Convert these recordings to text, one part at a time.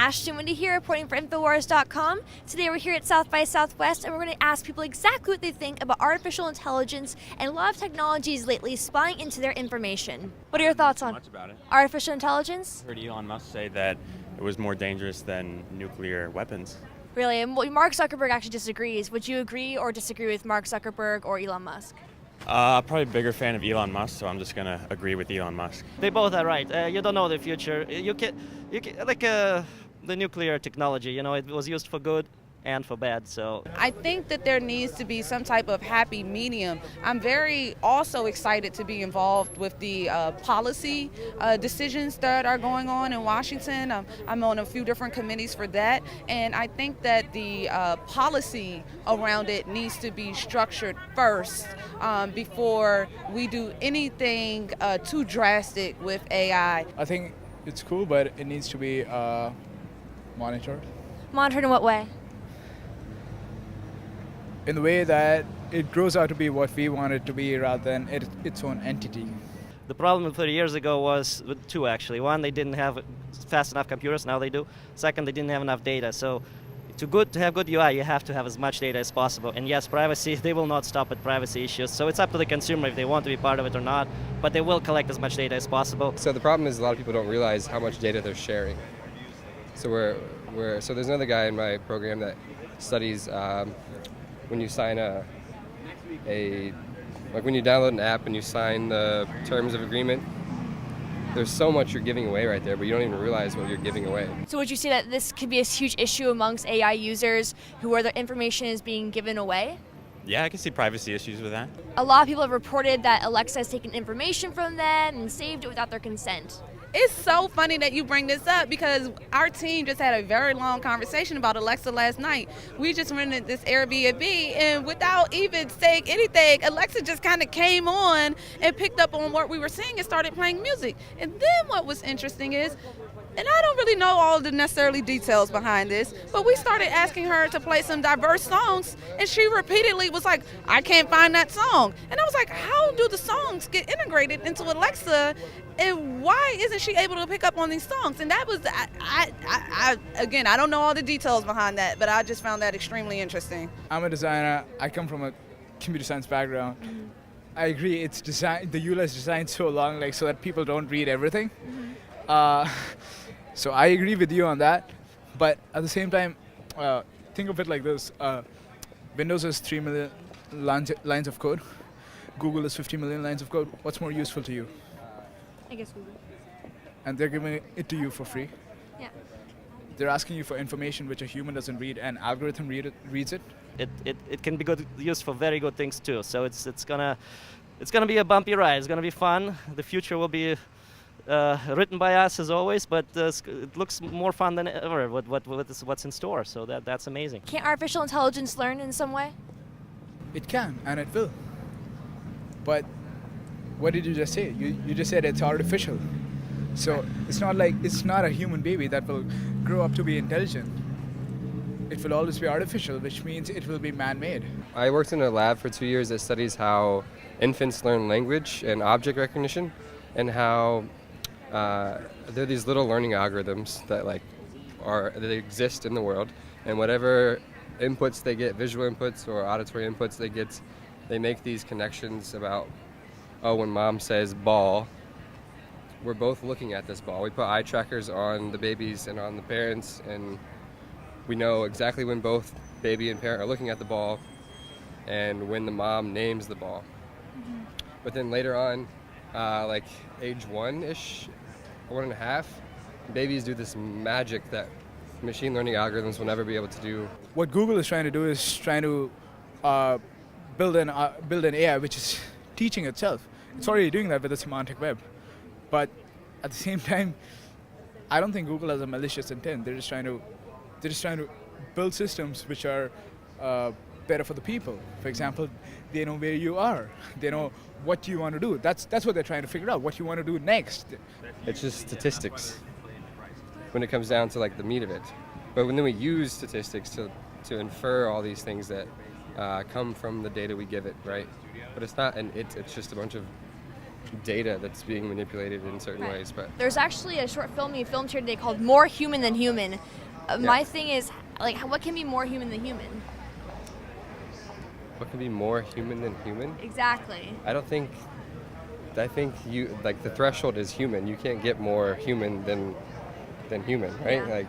Ashton Witty here, reporting for Infowars.com. Today we're here at South by Southwest, and we're going to ask people exactly what they think about artificial intelligence and a lot of technologies lately spying into their information. What are your thoughts on much about it. artificial intelligence? I heard Elon Musk say that it was more dangerous than nuclear weapons. Really? And Mark Zuckerberg actually disagrees. Would you agree or disagree with Mark Zuckerberg or Elon Musk? Probably a bigger fan of Elon Musk, so I'm just going to agree with Elon Musk. They both are right. You don't know the future. You can like the nuclear technology. You know, it was used for good and for bad. So I think that there needs to be some type of happy medium. I'm very also excited to be involved with the policy decisions that are going on in Washington. I'm on a few different committees for that, and I think that the policy around it needs to be structured first before we do anything too drastic with AI. I think it's cool, but it needs to be monitored. Monitored in what way? In the way that it grows out to be what we want it to be rather than its own entity. the problem 30 years ago was with two actually. One, they didn't have fast enough computers. Now they do. Second, they didn't have enough data. So to have good UI, you have to have as much data as possible. And yes, privacy, they will not stop at privacy issues. So it's up to the consumer if they want to be part of it or not, but they will collect as much data as possible. So the problem is a lot of people don't realize how much data they're sharing. So so there's another guy in my program that studies when you sign like when you download an app and you sign the terms of agreement, there's so much you're giving away right there, but you don't even realize what you're giving away. So would you say that this could be a huge issue amongst AI users where their information is being given away? Yeah, I can see privacy issues with that. A lot of people have reported that Alexa has taken information from them and saved it without their consent. It's so funny that you bring this up because our team just had a very long conversation about Alexa last night. We just rented this Airbnb, and without even saying anything, Alexa just kind of came on and picked up on what we were saying and started playing music. And then what was interesting is, and I don't really know all the necessarily details behind this, but we started asking her to play some diverse songs, and she repeatedly was like, I can't find that song. And I was like, how do the songs get integrated into Alexa, and why isn't she able to pick up on these songs? And that was, again, I don't know all the details behind that, but I just found that extremely interesting. I'm a designer. I come from a computer science background. Mm-hmm. I agree. It's designed. The UL is designed so long, like so that people don't read everything. Mm-hmm. So I agree with you on that. But at the same time, think of it like this: Windows has 3 million lines of code. Google has 50 million lines of code. What's more useful to you? I guess Google. And they're giving it to you for free. Yeah. They're asking you for information which a human doesn't read, and algorithm reads it. It can be used for very good things too. So it's gonna be a bumpy ride. It's gonna be fun. The future will be written by us as always, but it looks more fun than ever. What's in store? So that's amazing. Can't artificial intelligence learn in some way? It can, and it will. But what did you just say? You just said it's artificial. So it's not a human baby that will grow up to be intelligent. It will always be artificial, which means it will be man-made. I worked in a lab for 2 years that studies how infants learn language and object recognition, and how there are these little learning algorithms that that exist in the world, and whatever inputs they get, visual inputs or auditory inputs they get, they make these connections about, when mom says ball, we're both looking at this ball. We put eye trackers on the babies and on the parents, and we know exactly when both baby and parent are looking at the ball and when the mom names the ball. Mm-hmm. But then later on, like age 1-ish, 1.5, babies do this magic that machine learning algorithms will never be able to do. What Google is trying to do is trying to build an AI which is teaching itself. It's already doing that with the semantic web. But at the same time, I don't think Google has a malicious intent. They're just trying to build systems which are better for the people. For example, they know where you are. They know what you want to do. That's what they're trying to figure out, what you want to do next. It's just statistics when it comes down to the meat of it. But when we use statistics to infer all these things that come from the data we give it, right? But it's not it's just a bunch of data that's being manipulated in certain Right. ways. But There's actually a short film you filmed here today called More Human Than Human. My thing is, like, what can be more human than human? what can be more human than human? Exactly. I think you like the threshold is human. You can't get more human than human, right? Yeah. Like.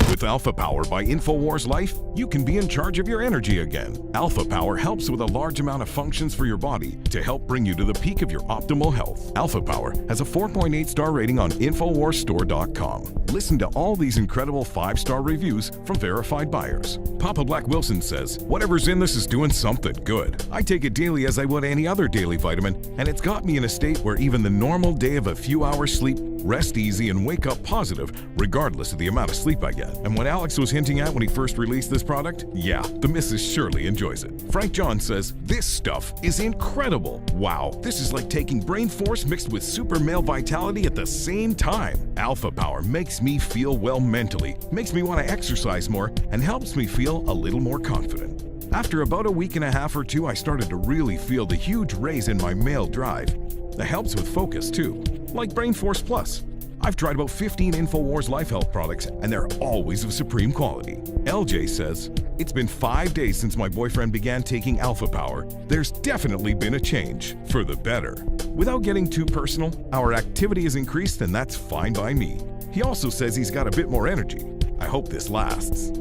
With Alpha Power by Infowars Life, you can be in charge of your energy again. Alpha Power helps with a large amount of functions for your body to help bring you to the peak of your optimal health. Alpha Power has a 4.8 star rating on InfowarsStore.com. Listen to all these incredible 5-star reviews from verified buyers. Papa Black Wilson says, "Whatever's in this is doing something good. I take it daily as I would any other daily vitamin, and it's got me in a state where even the normal day of a few hours sleep, rest easy, and wake up positive, regardless of the amount of sleep I get." And what Alex was hinting at when he first released this product, yeah, the missus surely enjoys it. Frank John says, "This stuff is incredible. Wow, this is like taking brain force mixed with super male vitality at the same time. Alpha Power makes me feel well mentally, makes me want to exercise more, and helps me feel a little more confident. After about a week and a half or two, I started to really feel the huge raise in my male drive. That helps with focus too, like Brain Force Plus. I've tried about 15 Infowars Life Health products, and they're always of supreme quality." LJ says, "It's been 5 days since my boyfriend began taking Alpha Power. There's definitely been a change, for the better. Without getting too personal, our activity has increased, and that's fine by me. He also says he's got a bit more energy. I hope this lasts."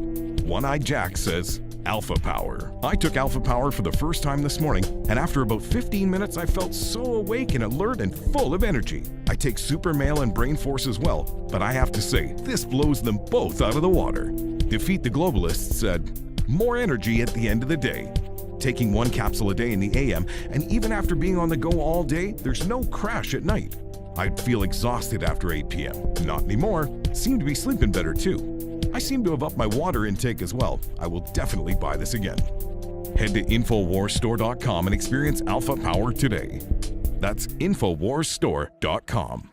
One-Eyed Jack says, "Alpha Power. I took Alpha Power for the first time this morning, and after about 15 minutes, I felt so awake and alert and full of energy. I take Super Male and Brain Force as well, but I have to say, this blows them both out of the water." Defeat the Globalists said, "More energy at the end of the day. Taking 1 capsule a day in the AM, and even after being on the go all day, there's no crash at night. I'd feel exhausted after 8 p.m. Not anymore. Seem to be sleeping better too. I seem to have upped my water intake as well. I will definitely buy this again." Head to InfowarsStore.com and experience Alpha Power today. That's InfowarsStore.com.